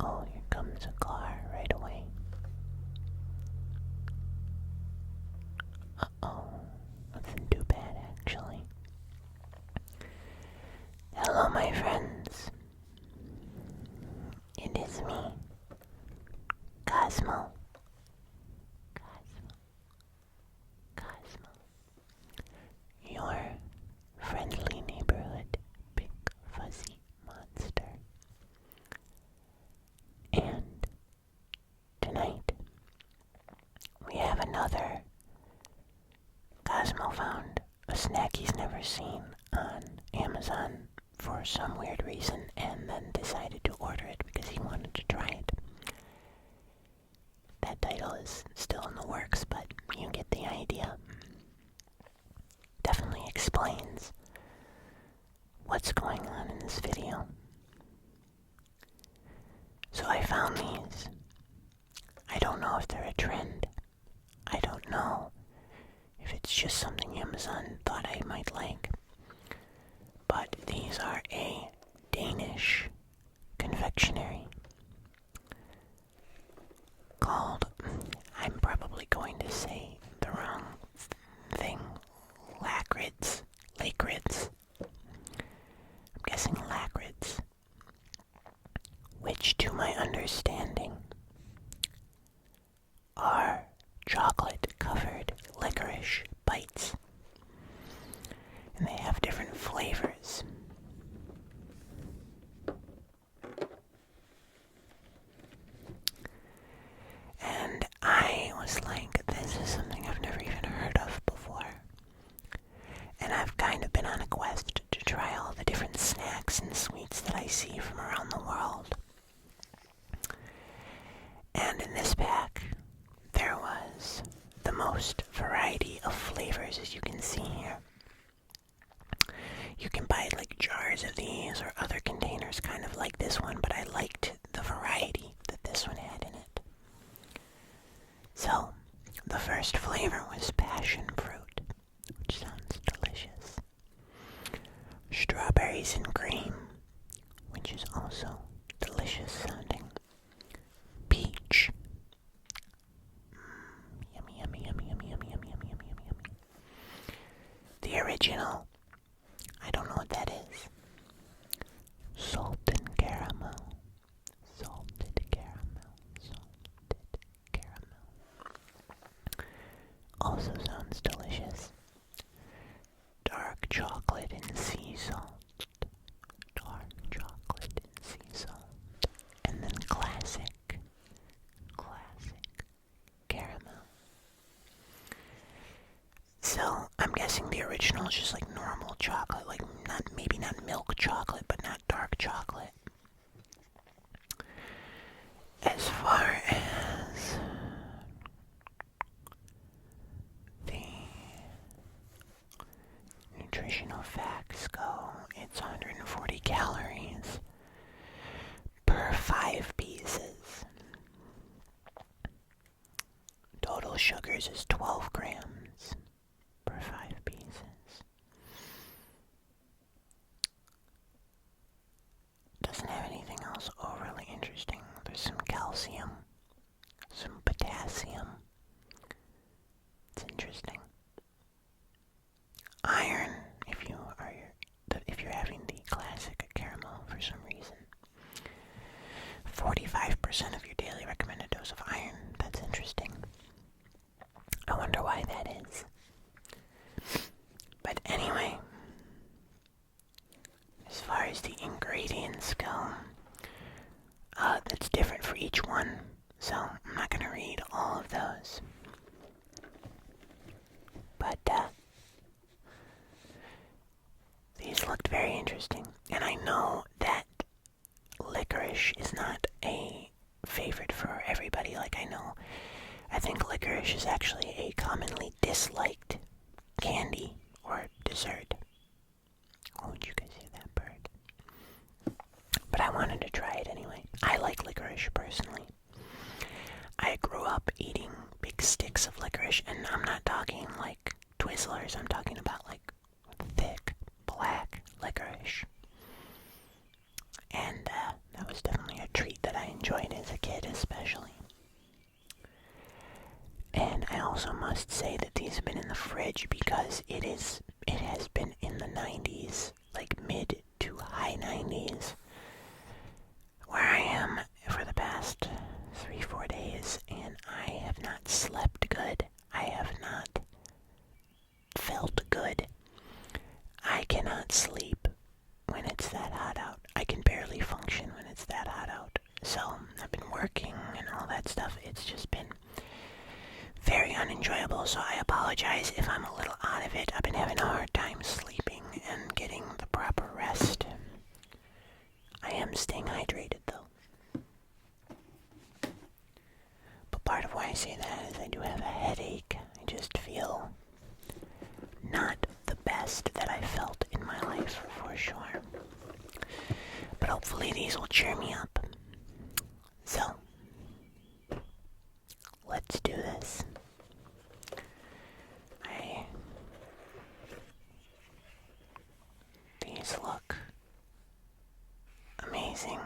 Uh-oh, here comes a car right away. Uh-oh, nothing too bad actually. Hello my friends. It is me, Cosmo. Cosmo. Your friendly neighborhood big fuzzy monster. And tonight we have another Cosmo found a snack he's never seen on Amazon for some weird reason and then decided to order it because he wanted to try it. That title is still in the works, but you get the idea. Definitely explains what's going on in this video. So I found these. I don't know if they're a trend. I don't know if it's just something Amazon thought I might like. But these are a Danish confectionery called, I'm probably going to say the wrong thing, Licorice. I'm guessing Licorice, which to my understanding are chocolate-covered licorice bites. And they have different flavors. And I was like, this is something I've never even heard of before. And I've kind of been on a quest to try all the different snacks and sweets that I see from around the world. And in this pack, there was the most variety of flavors, as you can see here. You can buy like jars of these or other containers kind of like this one, but I liked the variety that this one had in it. So, the first flavor was passion fruit, which sounds delicious. Strawberries and cream, which is also delicious sounding. Peach. Yummy, yummy, yummy, yummy, yummy, yummy, yummy, yummy, yummy, yummy. The original, I don't know what that is. Salted caramel. Salted caramel. Salted caramel. Also sounds delicious. Dark chocolate and sea salt. Dark chocolate and sea salt. And then classic caramel. So I'm guessing the original is just like normal chocolate, like maybe not milk chocolate, but not dark chocolate. As far as the nutritional facts go, it's 140 calories per 5 pieces. Total sugars is 12 grams per 5 pieces. Doesn't have anything else overly interesting. There's some calcium, some potassium. It's interesting. Iron, if you're having the classic caramel for some reason. 45% of your daily recommended dose of iron. That's interesting. I wonder why that is. But anyway, as far as the ingredients go, that's different for each one, so I'm not going to read all of those. But these looked very interesting, and I know that licorice is not a favorite for everybody. I think licorice is actually a commonly disliked candy or dessert. Oh, did you guys hear that bird? But I wanted to try it anyway. I like licorice personally. I grew up eating big sticks of licorice, and I'm not talking like Twizzlers. I'm talking about like thick black licorice. And that was definitely a treat that I enjoyed. must say that these have been in the fridge because it has been in the 90s, like mid to high 90s, where I am for the past 3-4 days, and I have not slept good. I have not felt good. I cannot sleep when it's that hot out. I can barely function when it's that hot out. So I've been working and all that stuff. It's just been very unenjoyable, so I apologize if I'm a little out of it. I've been having a hard time sleeping and getting the proper rest. I am staying hydrated though. But part of why I say that is I do have a headache. I just feel not the best that I felt in my life, for sure. But hopefully these will cheer me up. So, let's do this. These look amazing.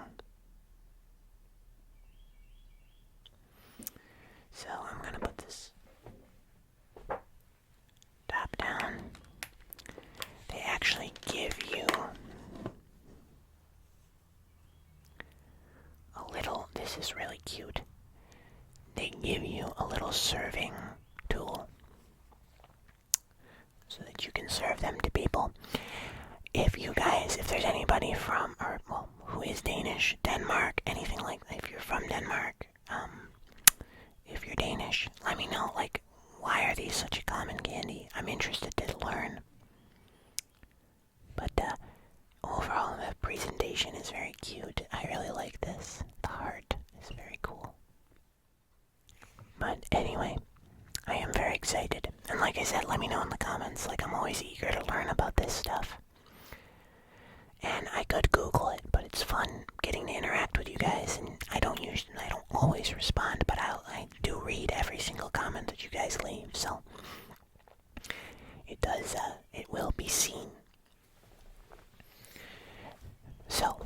So I'm gonna put this top down. They actually give you a little, this is really cute. They give you a little serving tool so that you can serve them to people. If there's anybody from, who is Danish, Denmark, anything like that, if you're from Denmark, if you're Danish, let me know, why are these such a common candy? I'm interested to learn. But, overall, the presentation is very cute. I really like this. The heart is very cool. But anyway, I am very excited. And like I said, let me know in the comments. I'm always eager to learn about this stuff. And I could Google it, but it's fun getting to interact with you guys. And I don't always respond, but I do read every single comment that you guys leave. So it will be seen. So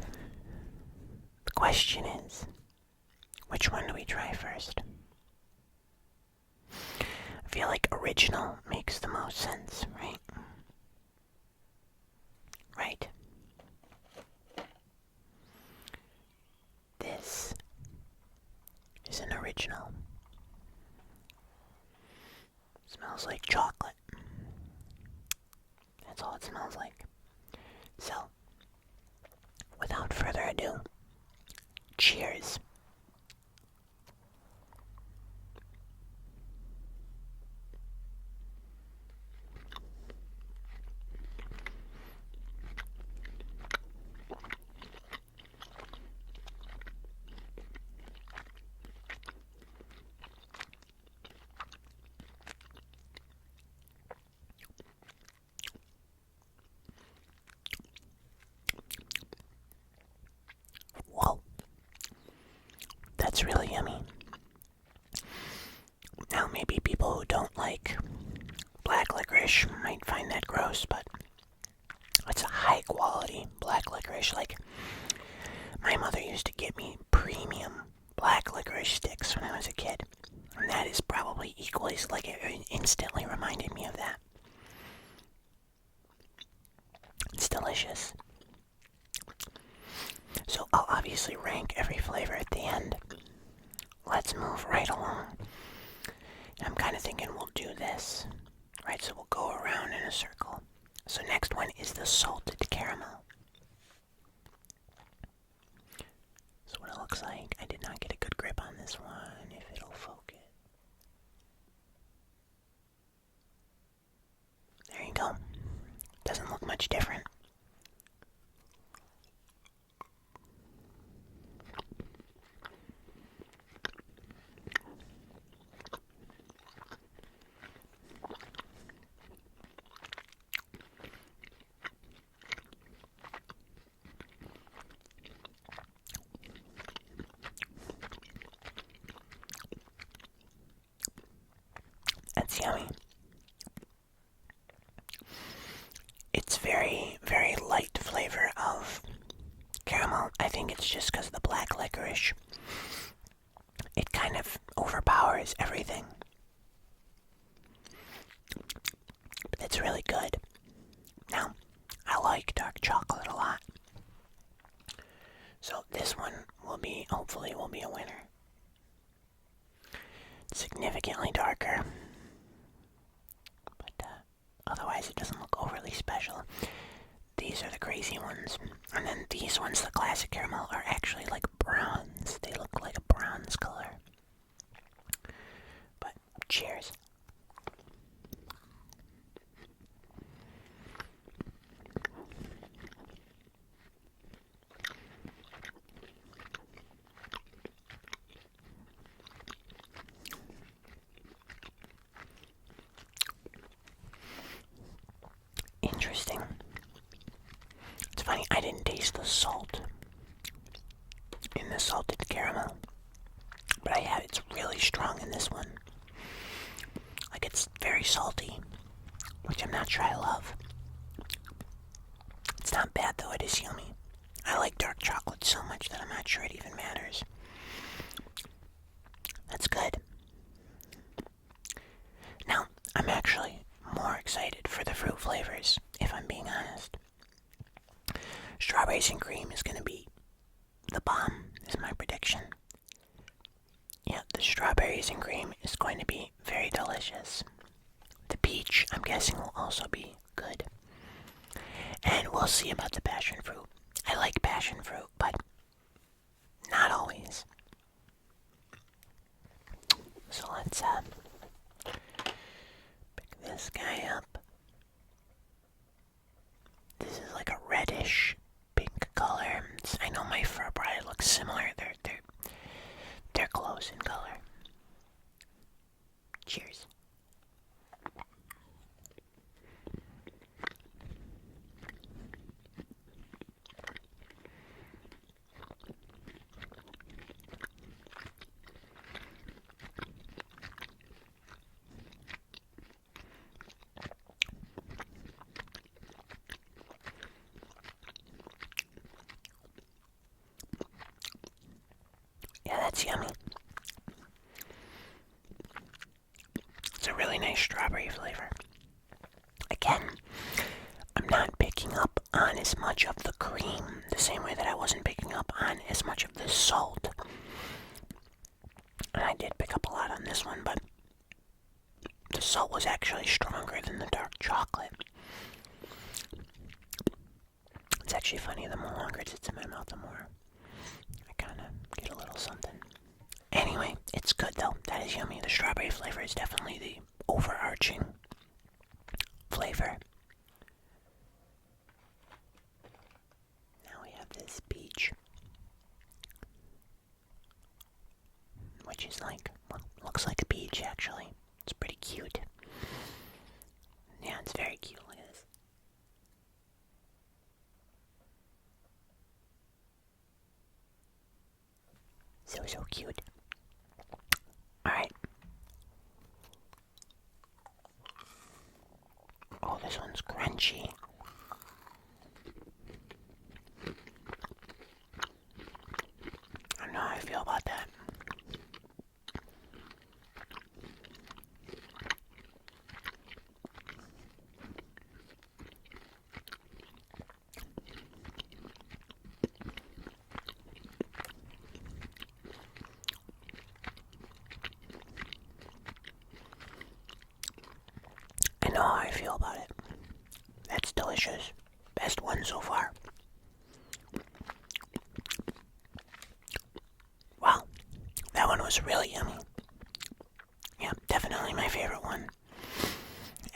the question is, which one do we try first? I feel like original makes the most sense, right? Right. This is an original. Smells like chocolate. That's all it smells like. So, without further ado, cheers. Whoa. That's really yummy. Now, maybe people who don't like black licorice might find that gross, but it's a high quality black licorice. My mother used to get me premium black licorice sticks when I was a kid. And that is probably equally, it instantly reminded me of that. It's delicious. So I'll obviously rank every flavor at the end. Let's move right along. I'm kind of thinking we'll do this. Right, so we'll go around in a circle. So next one is the salted caramel. So what it looks like, I did not get a good grip on this one, if it'll focus. There you go. Doesn't look much different. That's yummy. It's very, very light flavor of caramel. I think it's just because of the black licorice. It kind of overpowers everything. easily will be a winner. Significantly darker, but otherwise it doesn't look overly special. These are the crazy ones. And then these ones, the classic caramel, are actually like bronze. They look like a bronze color. But cheers. Interesting. It's funny, I didn't taste the salt in the salted caramel, but I have. It's really strong in this one. Like, it's very salty, which I'm not sure I love. It's not bad though, it is yummy. I like dark chocolate so much that I'm not sure it even matters. That's good. Now, I'm actually more excited for the fruit flavors, if I'm being honest. Strawberries and cream is going to be the bomb, is my prediction. Yeah, the strawberries and cream is going to be very delicious. The peach, I'm guessing, will also be good. And we'll see about the passion fruit. I like passion fruit, but not always. So let's pick this guy up. This is like a reddish pink color. I know my fur bride looks similar. They're close in color. Cheers. Yeah, that's yummy. It's a really nice strawberry flavor. Again, I'm not picking up on as much of the cream the same way that I wasn't picking up on as much of the salt. And I did pick up a lot on this one, but the salt was actually stronger than the dark chocolate. It's actually funny, the longer it sits in my mouth, the more I kind of get a little something. Anyway, it's good though. That is yummy. The strawberry flavor is definitely the overarching flavor. Now we have this peach, which is like, well, looks like a peach actually. It's pretty cute. Yeah, it's very cute. Look at this. So cute. Alright. Oh, this one's crunchy. I don't know how I feel about that. I know how I feel about it. That's delicious. Best one so far. Wow, that one was really yummy. Yeah, definitely my favorite one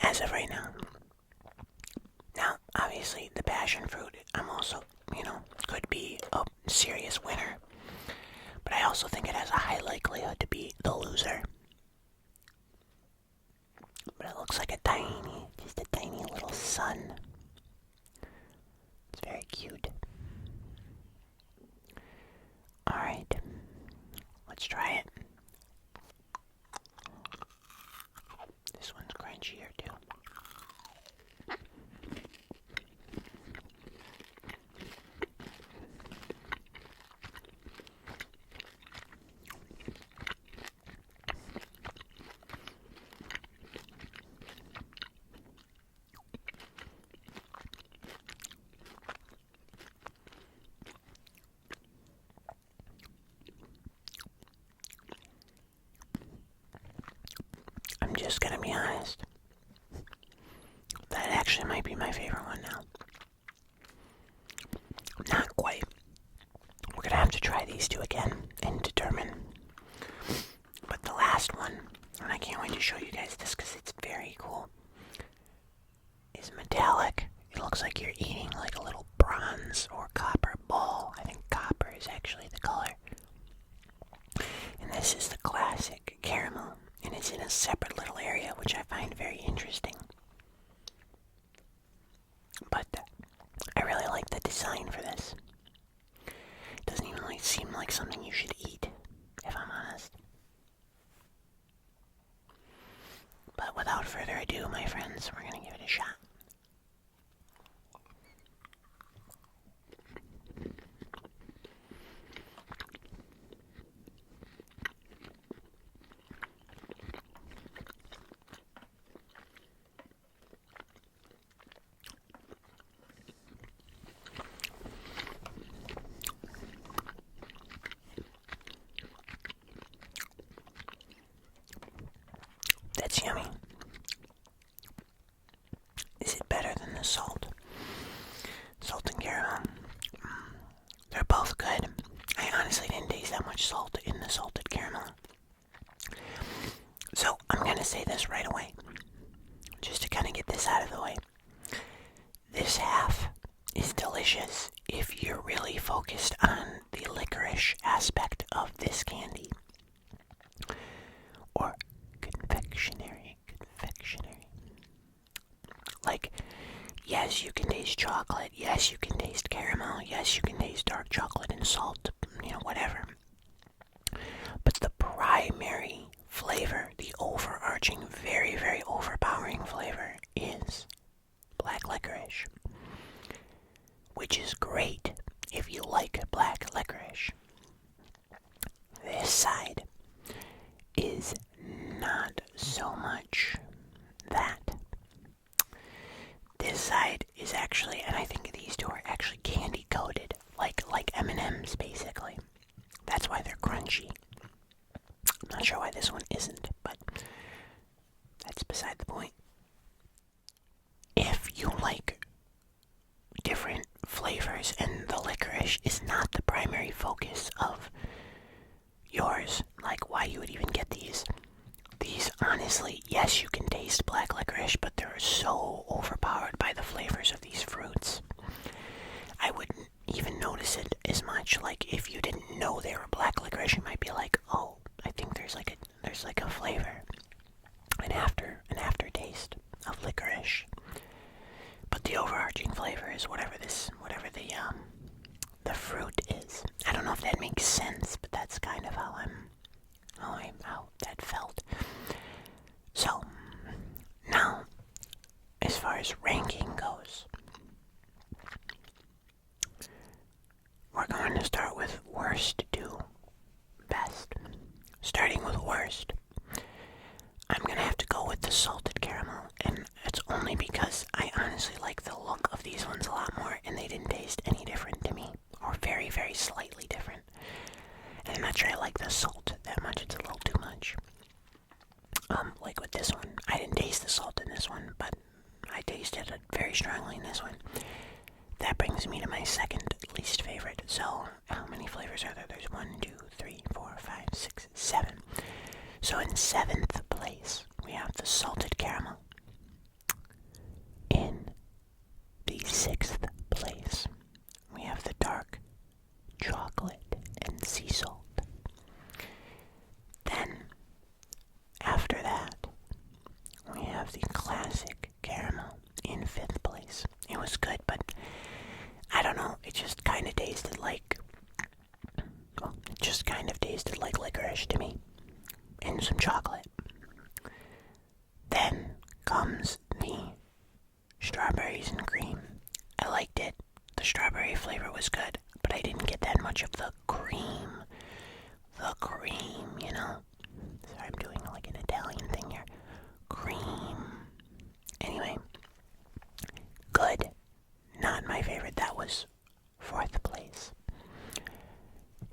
as of right now. Now, obviously, the passion fruit, I'm also, could be a serious winner. But I also think it has a high likelihood to be the loser. But it looks like just a tiny little sun. It's very cute. Alright, let's try it. This one's crunchier too. be honest, that actually might be my favorite one now. Not quite. We're gonna have to try these two again and determine. But the last one, and I can't wait to show you guys this because it's very cool, is metallic. It looks like you're eating like a little bronze or copper ball. I think copper is actually the color. And this is the classic caramel, and it's in a separate little area, which I find very interesting. But I really like the design for this. It doesn't even seem like something you should eat, if I'm honest. But without further ado, my friends, we're gonna give it a shot. That's yummy. Is it better than the salt? Salt and caramel. They're both good. I honestly didn't taste that much salt in the salted caramel. So I'm gonna say this right away, just to kind of get this out of the way. This half is delicious if you're really focused on the licorice aspect of this candy. Or confectionery. Like, yes, you can taste chocolate. Yes, you can taste caramel. Yes, you can taste dark chocolate and salt. Whatever. But the primary flavor, the overarching, very, very overpowering flavor is black licorice. Which is great if you like black licorice. This side is not so much that. This side is actually, and I think these two are actually candy coated, like M&Ms basically. That's why they're crunchy. I'm not sure why this one isn't, but that's beside the point. If you like different flavors and the licorice is not the primary focus of yours, like why you would even get these. These, honestly, yes, you can taste black licorice, but they're so overpowered by the flavors of these fruits. I wouldn't even notice it as much. Like, if you didn't know they were black licorice, you might be like, oh, I think there's like a flavor, an aftertaste of licorice. But the overarching flavor is whatever the fruit is. I don't know if that makes sense, but that's kind of how that felt. So, now, as far as ranking goes, we're going to start with worst to best. Starting with worst, I'm going to have to go with the salted caramel, and it's only because I honestly like the look of these ones a lot more, and they didn't taste any different to me, or very, very slightly different. And I'm not sure I like the salt that much, it's a little too much. Like with this one, I didn't taste the salt in this one, but I tasted it very strongly in this one. That brings me to my second least favorite. So, how many flavors are there? There's 1, 2, 3, 4, 5, 6, 7. So in 7th place, we have the salted caramel. In the 6th place, we have the dark chocolate and sea salt. Then, after that, we have the classic caramel in 5th place. It was good, but I don't know, it just kind of tasted like, licorice to me, and some chocolate. Then comes the strawberries and cream. I liked it. The strawberry flavor was good, but I didn't get that much of the cream. Sorry, I'm doing like an Italian thing here. Cream. Anyway, good. Not my favorite. That was 4th place.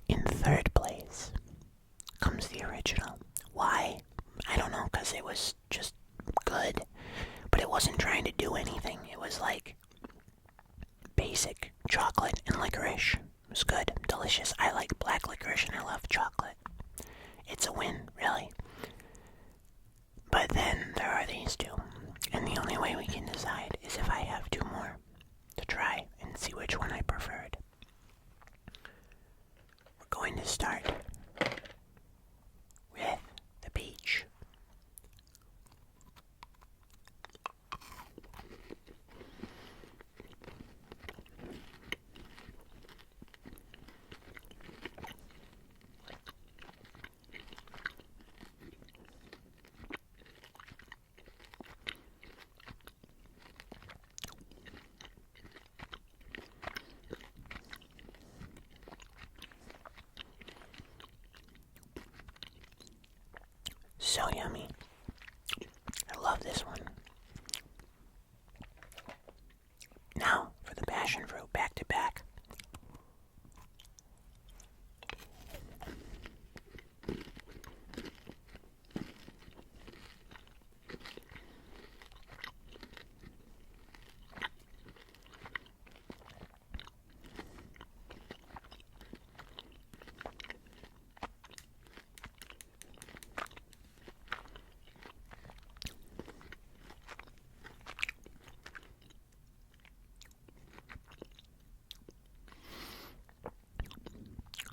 In 3rd place comes the original. Why? I don't know, because it was just good, but it wasn't trying to do anything. It was like basic chocolate and licorice. It was good, delicious. I like black licorice and I love chocolate. It's a win, really. But then there are these two, and the only way we can decide is if I have two more to try and see which one I preferred. We're going to start with the peach. So yummy. I love this one. Now for the passion fruit, back to back.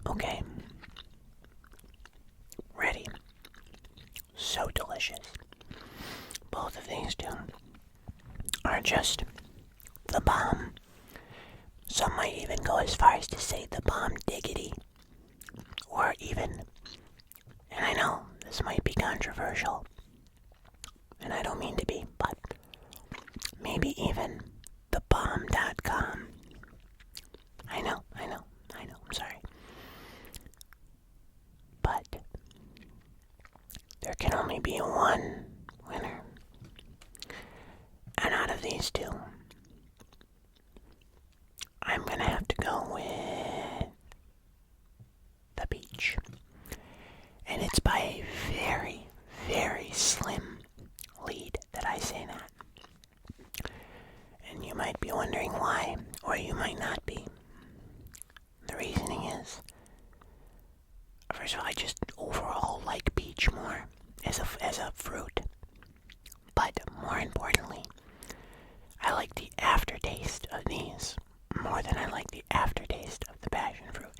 Okay. Ready. So delicious. Both of these two are just the bomb. Some might even go as far as to say the bomb diggity. Or even, and I know this might be controversial, and I don't mean to be, but maybe even the bomb.com. I know, I'm sorry. But there can only be one winner. And out of these two, I'm gonna have to go with the peach. And it's by a very, very slim lead that I say that. And you might be wondering why, or you might not be. The reasoning is, first of all, I just overall like peach more as a fruit. But more importantly, I like the aftertaste of these more than I like the aftertaste of the passion fruit.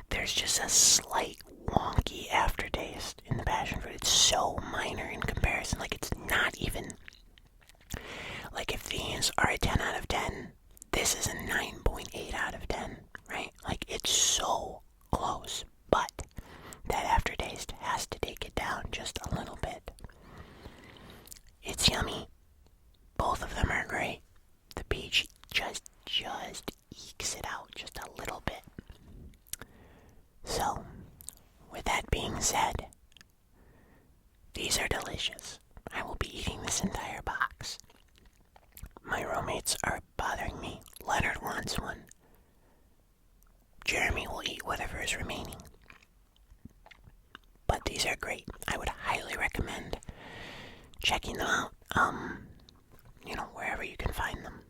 There's just a slight wonky aftertaste in the passion fruit. It's so minor in comparison. Like, it's not even, like, if these are a 10 out of 10, this is a 9.8 out of 10, right? Like, it's so close, but that aftertaste has to take it down just a little bit. It's yummy. Both of them are great. The peach just ekes it out just a little bit. So, with that being said, these are delicious. I will be eating this entire box. My roommates are bothering me. Leonard wants one. Jeremy will eat whatever is remaining. But these are great. I would highly recommend checking them out, wherever you can find them.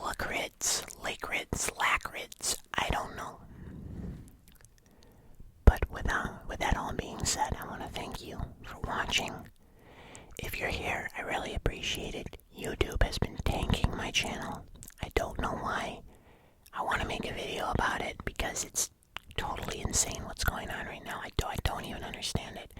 Licorice, lacorice, I don't know. But with that all being said, I want to thank you for watching. If you're here, I really appreciate it. YouTube has been tanking my channel. I don't know why. I want to make a video about it because it's totally insane what's going on right now. I don't even understand it.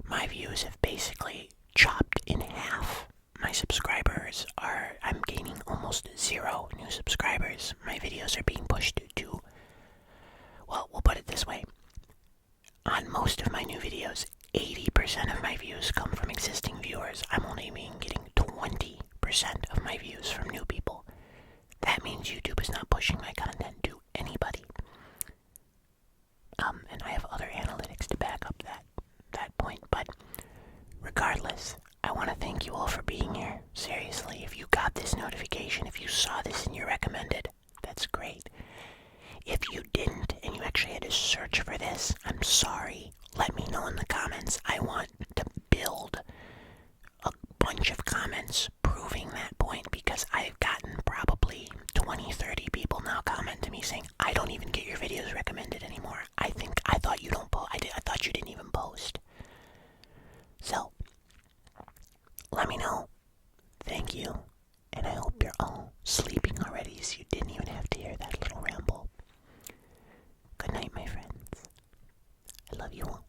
My views have basically chopped in half. My subscribers I'm gaining almost 0 new subscribers. My videos are being pushed to, well, we'll put it this way. On most of my new videos, 80% of my views come from existing viewers. I'm only getting 20% of my views from new people. That means YouTube is not pushing my content to anybody. And I have other analytics to back up that point, but regardless, I want to thank you all for being here. Seriously, if you got this notification, if you saw this and you recommended, that's great. If you didn't and you actually had to search for this, I'm sorry. Let me know in the comments. I want to build bunch of comments proving that point, because I've gotten probably 20, 30 people now comment to me saying, I don't even get your videos recommended anymore. I thought you don't post. I thought you didn't even post. So, let me know. Thank you. And I hope you're all sleeping already, so you didn't even have to hear that little ramble. Good night, my friends. I love you all.